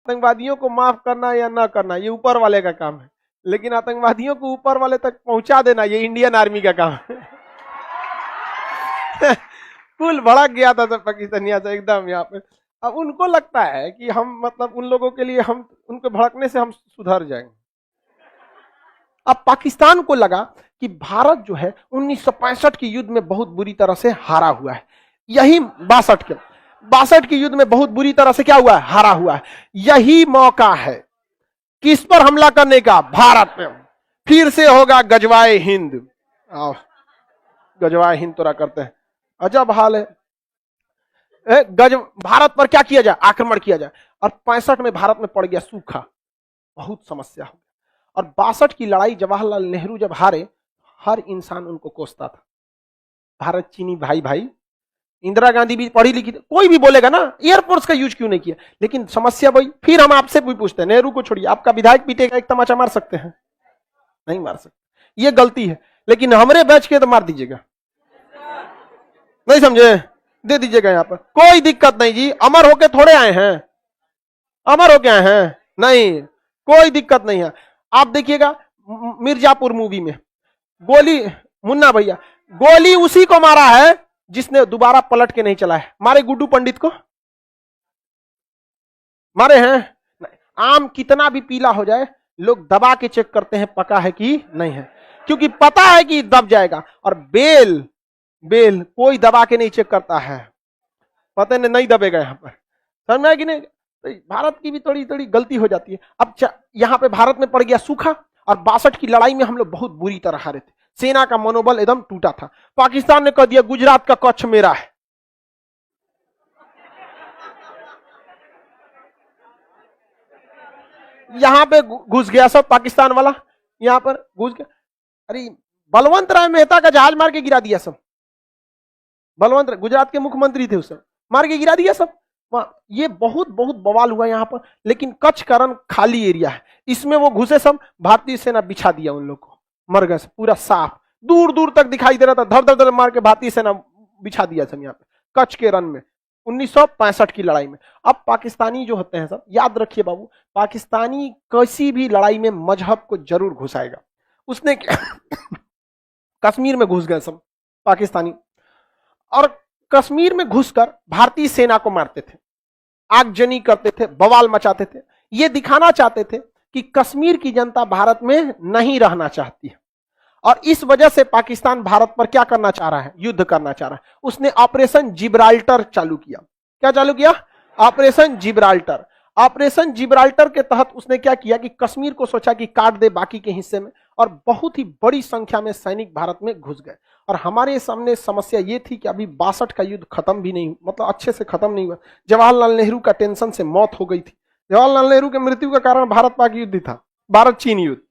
आतंकवादियों को माफ करना या ना करना ये ऊपर वाले का काम है, लेकिन आतंकवादियों को ऊपर वाले तक पहुंचा देना ये इंडियन आर्मी का काम है। कुल भड़क गया था सब पाकिस्तानिया से एकदम यहाँ पे। अब उनको लगता है कि हम मतलब उन लोगों के लिए हम उनके भड़कने से हम सुधर जाएंगे। अब पाकिस्तान को लगा कि भारत जो है 1965 के युद्ध में बहुत बुरी तरह से हारा हुआ है, यही 62 के युद्ध में बहुत बुरी तरह से क्या हुआ है, हारा हुआ है। यही मौका है किस पर हमला करने का, भारत पे। फिर से होगा गजवाए हिंद। आओ गजवाए हिंद तोड़ा करते हैं, अजब हाल है। भारत पर क्या किया जाए, आक्रमण किया जाए। और 65 में भारत में पड़ गया सूखा, बहुत समस्या हो गई। और 62 की लड़ाई जवाहरलाल नेहरू जब हारे, हर इंसान उनको कोसता था, भारत चीनी भाई भाई। इंदिरा गांधी भी पढ़ी लिखी थी, कोई भी बोलेगा ना एयरफोर्स का यूज क्यों नहीं किया, लेकिन समस्या वही। फिर हम आपसे भी पूछते हैं, नेहरू को छोड़िए, आपका विधायक पीटेगा, एक तमाचा मार सकते हैं? नहीं मार सकते, ये गलती है। लेकिन हमारे बैच के तो मार दीजिएगा, नहीं समझे, दे दीजिएगा यहाँ पर, कोई दिक्कत नहीं जी। अमर होके थोड़े आए हैं, अमर होके आए हैं नहीं, कोई दिक्कत नहीं है। आप देखिएगा मिर्जापुर मूवी में गोली, मुन्ना भैया, गोली उसी को मारा है जिसने दोबारा पलट के नहीं चला है। मारे गुड्डू पंडित को मारे हैं? आम कितना भी पीला हो जाए लोग दबा के चेक करते हैं पका है कि नहीं है, क्योंकि पता है कि दब जाएगा। और बेल कोई दबा के नहीं चेक करता है, पता नहीं दबेगा यहाँ पर, समझ में है कि नहीं? तो भारत की भी थोड़ी थोड़ी गलती हो जाती है। अब यहाँ पे भारत में पड़ गया सूखा, और 62 की लड़ाई में हम लोग बहुत बुरी तरह हारे थे, सेना का मनोबल एकदम टूटा था। पाकिस्तान ने कह दिया गुजरात का कच्छ मेरा है। यहां पे घुस गया सब पाकिस्तान वाला, यहां पर घुस गया। अरे बलवंत राय मेहता का जहाज मार के गिरा दिया सब। बलवंत राय गुजरात के मुख्यमंत्री थे, उस समय मार के गिरा दिया सब। ये बहुत बहुत बवाल हुआ यहां पर। लेकिन कच्छ का रण खाली एरिया है, इसमें वो घुसे सब, भारतीय सेना बिछा दिया उन लोग को, मर गए पूरा साफ, दूर दूर तक दिखाई दे रहा था, धर धर मार के भारतीय सेना बिछा दिया सब यहाँ पे कच्छ के रण में 1965 की लड़ाई में। अब पाकिस्तानी जो होते हैं सब, याद रखिए बाबू, पाकिस्तानी किसी भी लड़ाई में मजहब को जरूर घुसाएगा। उसने कश्मीर में घुस गए सब पाकिस्तानी, और कश्मीर में घुसकर भारतीय सेना को मारते थे, आगजनी करते थे, बवाल मचाते थे। ये दिखाना चाहते थे कि कश्मीर की जनता भारत में नहीं रहना चाहती है, और इस वजह से पाकिस्तान भारत पर क्या करना चाह रहा है, युद्ध करना चाह रहा है। उसने ऑपरेशन जिब्राल्टर चालू किया। क्या चालू किया? Operation Gibraltar. ऑपरेशन जिब्राल्टर के तहत उसने क्या किया कि कश्मीर को सोचा कि काट दे बाकी के हिस्से में, और बहुत ही बड़ी संख्या में सैनिक भारत में घुस गए। और हमारे सामने समस्या ये थी कि अभी 62 का युद्ध खत्म भी नहीं, मतलब अच्छे से खत्म नहीं हुआ। जवाहरलाल नेहरू का टेंशन से मौत हो गई थी। जवाहरलाल नेहरू के मृत्यु का कारण भारत पाक युद्ध था, भारत चीन युद्ध,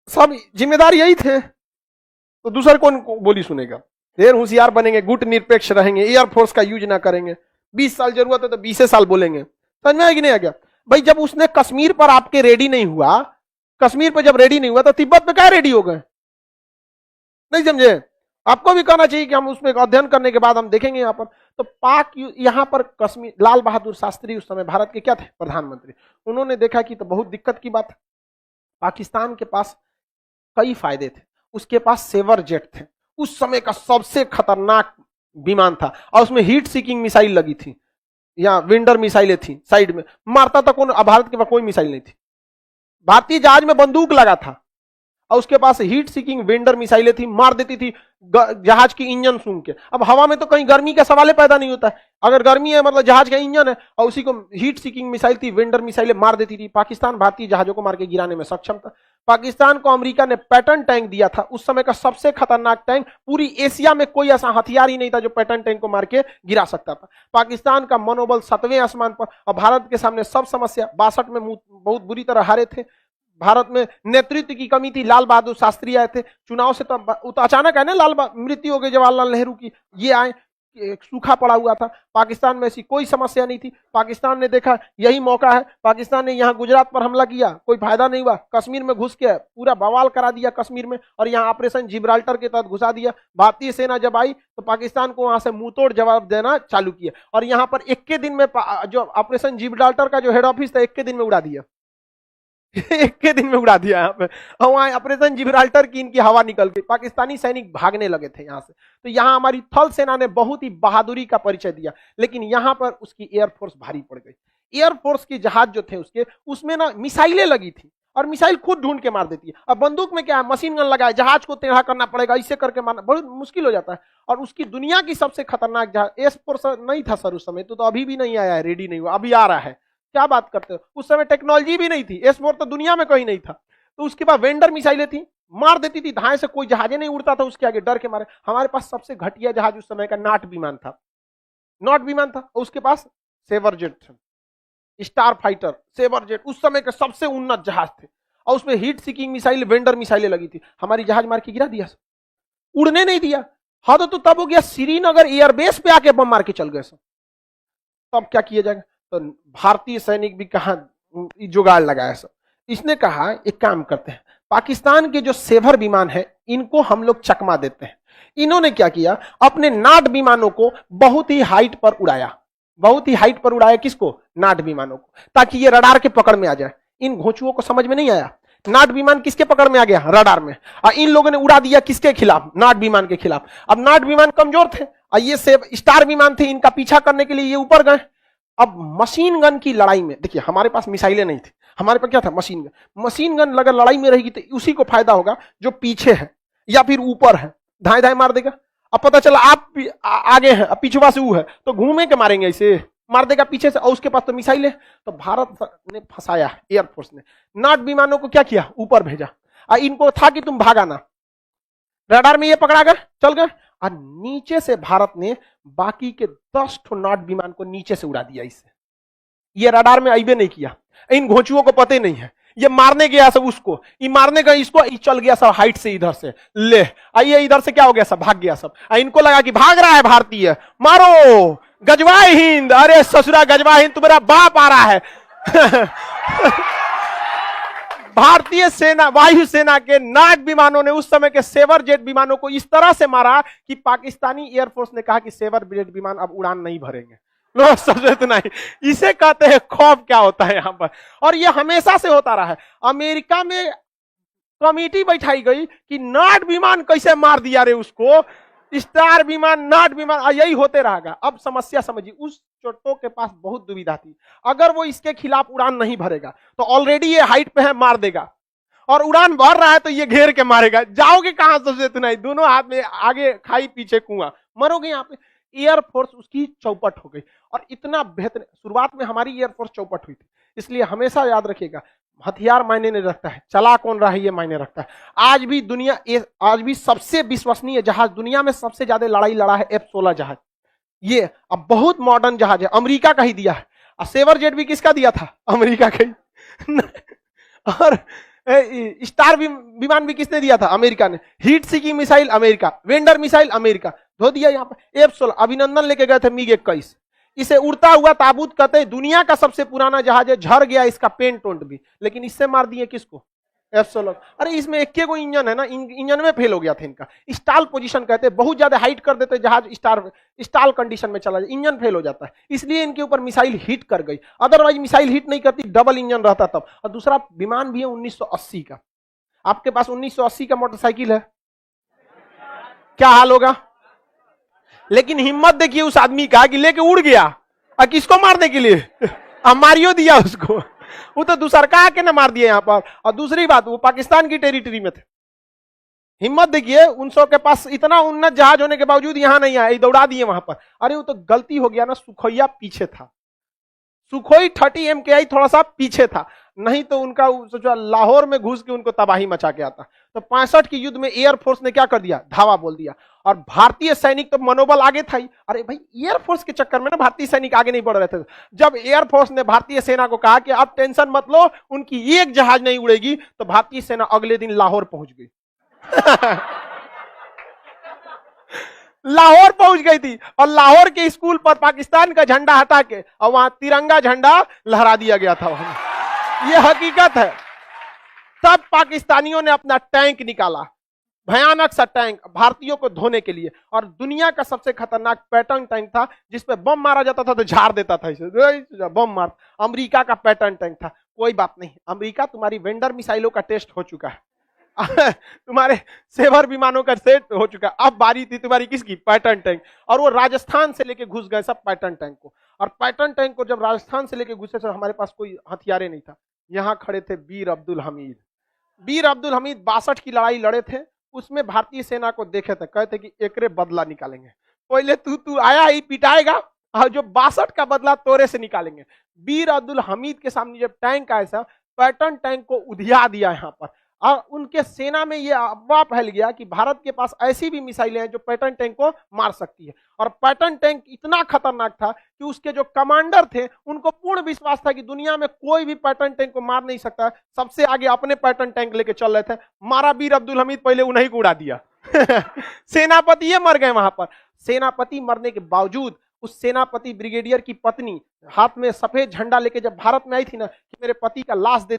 सब जिम्मेदार यही थे। तो दूसरा कौन बोली सुनेगा? ढेर होशियार बनेंगे, गुट निरपेक्ष रहेंगे, एयरफोर्स का यूज ना करेंगे, 20 साल जरूरत है तो 20 साल बोलेंगे। समझ में आया कि नहीं आ गया भाई? जब उसने कश्मीर पर आपके रेडी नहीं हुआ, कश्मीर पर जब रेडी नहीं हुआ तो तिब्बत पे क्या रेडी हो गए? नहीं समझे? आपको भी कहना चाहिए कि हम उसमें अध्ययन करने के बाद हम देखेंगे यहाँ पर। तो पाक यहाँ पर कश्मीर, लाल बहादुर शास्त्री उस समय भारत के क्या थे? प्रधानमंत्री। उन्होंने देखा कि तो बहुत दिक्कत की बात है, पाकिस्तान के पास कई फायदे थे। उसके पास सेवर जेट थे, उस समय का सबसे खतरनाक विमान था, और उसमें हीट सीकिंग मिसाइल लगी थी, या विंडर मिसाइलें थी साइड में, मारता था कौन? भारत के पास कोई मिसाइल नहीं थी। भारतीय जहाज में बंदूक लगा था, और उसके पास हीट सीकिंग विंडर मिसाइलें थी, मार देती थी जहाज की इंजन सूंघ के। अब हवा में तो कहीं गर्मी का सवाल पैदा नहीं होता है, अगर गर्मी है मतलब जहाज का इंजन है, और उसी को हीट सीकिंग मिसाइल थी, विंडर मिसाइलें मार देती थी। पाकिस्तान भारतीय जहाजों को मार के गिराने में सक्षम था। पाकिस्तान को अमेरिका ने पैटर्न टैंक दिया था, उस समय का सबसे खतरनाक टैंक। पूरी एशिया में कोई ऐसा हथियार ही नहीं था जो पैटर्न टैंक को मार के गिरा सकता था। पाकिस्तान का मनोबल 7वें आसमान पर, और भारत के सामने सब समस्या। 62 में बहुत बुरी तरह हारे थे। भारत में नेतृत्व की कमी थी, लाल बहादुर शास्त्री आए थे चुनाव से, तो अचानक है ना, मृत्यु हो गई जवाहरलाल नेहरू की, ये आए। एक सूखा पड़ा हुआ था, पाकिस्तान में ऐसी कोई समस्या नहीं थी। पाकिस्तान ने देखा यही मौका है, पाकिस्तान ने यहाँ गुजरात पर हमला किया, कोई फायदा नहीं हुआ, कश्मीर में घुस के पूरा बवाल करा दिया कश्मीर में, और यहाँ ऑपरेशन जिब्राल्टर के तहत घुसा दिया। भारतीय सेना जब आई तो पाकिस्तान को वहां से मुंहतोड़ जवाब देना चालू किया, और यहाँ पर एक के दिन में जो ऑपरेशन जिब्राल्टर का जो हेड ऑफिस था एक के दिन में उड़ा दिया एक के दिन में उड़ा दिया यहाँ पे, और वहां ऑपरेशन जिब्राल्टर की इनकी हवा निकल गई, पाकिस्तानी सैनिक भागने लगे थे यहाँ से। तो यहाँ हमारी थल सेना ने बहुत ही बहादुरी का परिचय दिया, लेकिन यहाँ पर उसकी एयरफोर्स भारी पड़ गई। एयरफोर्स के जहाज जो थे उसके, उसमें ना मिसाइलें लगी थी, और मिसाइल खुद ढूंढ के मार देती है। अब बंदूक में क्या है, मशीन गन लगा है, जहाज को टेढ़ा करना पड़ेगा, इससे करके मारना बहुत मुश्किल हो जाता है। और उसकी दुनिया की सबसे खतरनाक जहाज एस-4 नहीं था सर उस समय, तो अभी भी नहीं आया है, रेडी नहीं हुआ, अभी आ रहा है। क्या बात करते हो, उस समय टेक्नोलॉजी भी नहीं थी, एस-4 तो दुनिया में कहीं नहीं था। तो उसके बाद वेंडर मिसाइलें थी, मार देती थी, धाए से कोई जहाजे नहीं उड़ता था उसके आगे, डर के मारे। हमारे पास सबसे घटिया जहाज उस समय का नाट विमान था, नॉट विमान था, उसके पास सेवर जेट था, स्टार फाइटर, सेवर जेट उस समय के सबसे उन्नत जहाज थे, और उसमें हीट सीकिंग मिसाइल, वेंडर मिसाइलें लगी थी। हमारी जहाज मार के गिरा दिया, उड़ने नहीं दिया। हाँ तो तब हो गया श्रीनगर एयरबेस पे आके बम मार के चल गए सब। तब क्या किया जाएगा, तो भारतीय सैनिक भी कहा जुगाड़ लगाया सब। इसने कहा एक काम करते हैं, पाकिस्तान के जो सेवर विमान है इनको हम लोग चकमा देते हैं। इन्होंने क्या किया, अपने नाट विमानों को बहुत ही हाइट पर उड़ाया, बहुत ही हाइट पर उड़ाया। किसको, नाट विमानों को, ताकि ये रडार के पकड़ में आ जाए। इन घोंचुओं को समझ में नहीं आया, नाट विमान किसके पकड़ में आ गया, रडार में, और इन लोगों ने उड़ा दिया किसके खिलाफ, नाट विमान के खिलाफ। अब नाट विमान कमजोर थे और ये स्टार विमान थे, इनका पीछा करने के लिए ये ऊपर गए। अब मशीन गन की लड़ाई में देखिए, हमारे पास मिसाइलें नहीं थी, हमारे पास क्या था, मशीन गन। मशीन गन अगर लड़ाई में रहेगी तो उसी को फायदा होगा जो पीछे है या फिर ऊपर है, धाए धाए मार देगा। अब पता चला आप आगे हैं, अब पिछवा से वो है, तो घूमे के मारेंगे, इसे मार देगा पीछे से, और उसके पास तो मिसाइल है। तो भारत ने फंसाया, एयरफोर्स ने नाट विमानों को क्या किया, ऊपर भेजा, और इनको था कि तुम भागा ना, रडार में ये पकड़ा गए, चल गए, और नीचे से भारत ने बाकी के 10 ठो नाट विमान को नीचे से उड़ा दिया। इससे ये रडार में आईबे नहीं किया, इन घोंचुओं को पता ही नहीं है, ये मारने गया सब उसको, ये मारने गया इसको, ये चल गया सब हाइट से, इधर से ले आइए, इधर से क्या हो गया, सब भाग गया सब। इनको लगा कि भाग रहा है भारतीय, मारो गजवाए हिंद, अरे ससुरा गजवाए हिंद, तुम्हारा बाप आ रहा है भारतीय सेना, वायुसेना के नाट विमानों ने उस समय के सेवर जेट विमानों को इस तरह से मारा कि पाकिस्तानी एयरफोर्स ने कहा कि सेवर जेट विमान अब उड़ान नहीं भरेंगे। लोग समझे तो नहीं, इसे कहते हैं खौफ क्या होता है यहां पर, और यह हमेशा से होता रहा है। अमेरिका में कमेटी बैठाई गई कि नाट विमान कैसे मार दिया रे उसको, स्टार विमान, नाट विमान, यही होते रहेगा। अब समस्या समझिए, उस चोटों के पास बहुत दुविधा थी, अगर वो इसके खिलाफ उड़ान नहीं भरेगा तो ऑलरेडी ये हाइट पे है, मार देगा, और उड़ान भर रहा है तो ये घेर के मारेगा, जाओगे कहां, सबसे इतना ही, दोनों हाथ में आगे खाई पीछे कुआं, मरोगे यहाँ पे। एयरफोर्स उसकी चौपट हो गई, और इतना बेहतर, शुरुआत में हमारी एयरफोर्स चौपट हुई थी। इसलिए हमेशा याद रखिएगा, हथियार मायने नहीं रखता है, चला कौन रहा है ये मायने रखता है। आज भी दुनिया, आज भी सबसे विश्वसनीय जहाज, दुनिया में सबसे ज्यादा लड़ाई लड़ा है F-16 जहाज, ये अब बहुत मॉडर्न जहाज है, अमेरिका का ही दिया है। और सेवर जेट भी किसका दिया था, अमेरिका का ही और स्टार विमान भी किसने दिया था, अमेरिका ने। Heat seeking missile America, vendor missile America, धो दिया यहाँ पर। F-16 अभिनंदन लेके गए थे MiG-21, इसे उड़ता हुआ ताबूत कहते हैं, दुनिया का सबसे पुराना जहाज है, झड़ गया इसका पेंट टोंट भी, लेकिन इससे मार दिए किसको, F-16। अरे इसमें एक को इंजन है ना, इंजन में फेल हो गया था इनका, स्टाल पोजीशन कहते हैं, बहुत ज्यादा हाइट कर देते जहाज, स्टाल कंडीशन में चला जाए, इंजन फेल हो जाता है, इसलिए इनके ऊपर मिसाइल हिट कर गई, अदरवाइज मिसाइल हिट नहीं करती, डबल इंजन रहता तब। और दूसरा विमान भी है 1980 का, आपके पास 1980 का मोटरसाइकिल है, क्या हाल होगा। लेकिन हिम्मत देखिए उस आदमी का कि लेके उड़ गया, और किसको मारने के लिए, मारियो दिया उसको, वो तो दूसरा का आके ना मार दिया यहाँ पर। और दूसरी बात, वो पाकिस्तान की टेरिटरी में थे, हिम्मत देखिए, उन सब के पास इतना उन्नत जहाज होने के बावजूद यहां नहीं आए, दौड़ा दिए वहां पर। अरे वो तो गलती हो गया ना, सुखोइया पीछे था, सुखोई 30 MKI थोड़ा सा पीछे था, नहीं तो उनका सोचा लाहौर में घुस के उनको तबाही मचा के आता। तो 65 की युद्ध में एयरफोर्स ने क्या कर दिया, धावा बोल दिया, और भारतीय सैनिक तो मनोबल आगे था ही। अरे भाई एयरफोर्स के चक्कर में ना भारतीय सैनिक आगे नहीं बढ़ रहे थे। जब एयरफोर्स ने भारतीय सेना को कहा कि अब टेंशन मत लो, उनकी एक जहाज नहीं उड़ेगी, तो भारतीय सेना अगले दिन लाहौर पहुंच गई लाहौर पहुंच गई थी और लाहौर के स्कूल पर पाकिस्तान का झंडा हटा के और वहां तिरंगा झंडा लहरा दिया गया था वहां। यह हकीकत है। तब पाकिस्तानियों ने अपना टैंक निकाला, भयानक सा टैंक, भारतीयों को धोने के लिए, और दुनिया का सबसे खतरनाक पैटर्न टैंक था जिसपे बम मारा जाता था तो झाड़ देता था इसे, बम मार। अमेरिका का पैटर्न टैंक था। कोई बात नहीं, अमेरिका तुम्हारी वेंडर मिसाइलों का टेस्ट हो चुका है तुम्हारे सेवर विमानों का सेट हो चुका है। अब बारी थी तुम्हारी किसकी? Patton tank. और वो राजस्थान से लेके घुस गए सब पैटर्न टैंक को। और पैटर्न टैंक को जब राजस्थान से लेके घुसे, तो हमारे पास कोई हथियारे नहीं था। यहां खड़े थे वीर अब्दुल हमीद। वीर अब्दुल हमीद 62 की लड़ाई लड़े थे। उसमें भारतीय सेना को देखे थे, कहते कि एकरे बदला निकालेंगे। पहले तू आया ही पिटाएगा, और जो 62 का बदला तोरे से निकालेंगे। वीर अब्दुल हमीद के सामने जब टैंक आया था, पैटर्न टैंक को उधिया दिया यहाँ पर। और उनके सेना में यह अफवाह फैल गया कि भारत के पास ऐसी भी मिसाइलें हैं जो पैटर्न टैंक को मार सकती है। और पैटर्न टैंक इतना खतरनाक था कि उसके जो कमांडर थे उनको पूर्ण विश्वास था कि दुनिया में कोई भी पैटर्न टैंक को मार नहीं सकता। सबसे आगे अपने पैटर्न टैंक लेके चल रहे थे। मारा वीर अब्दुल हमीद, पहले उन्हीं को उड़ा दिया सेनापति ये मर गए वहां पर। सेनापति मरने के बावजूद उस सेनापति ब्रिगेडियर की पत्नी हाथ में सफेद झंडा लेके जब भारत में आई थी ना, कि मेरे पति का लाश दे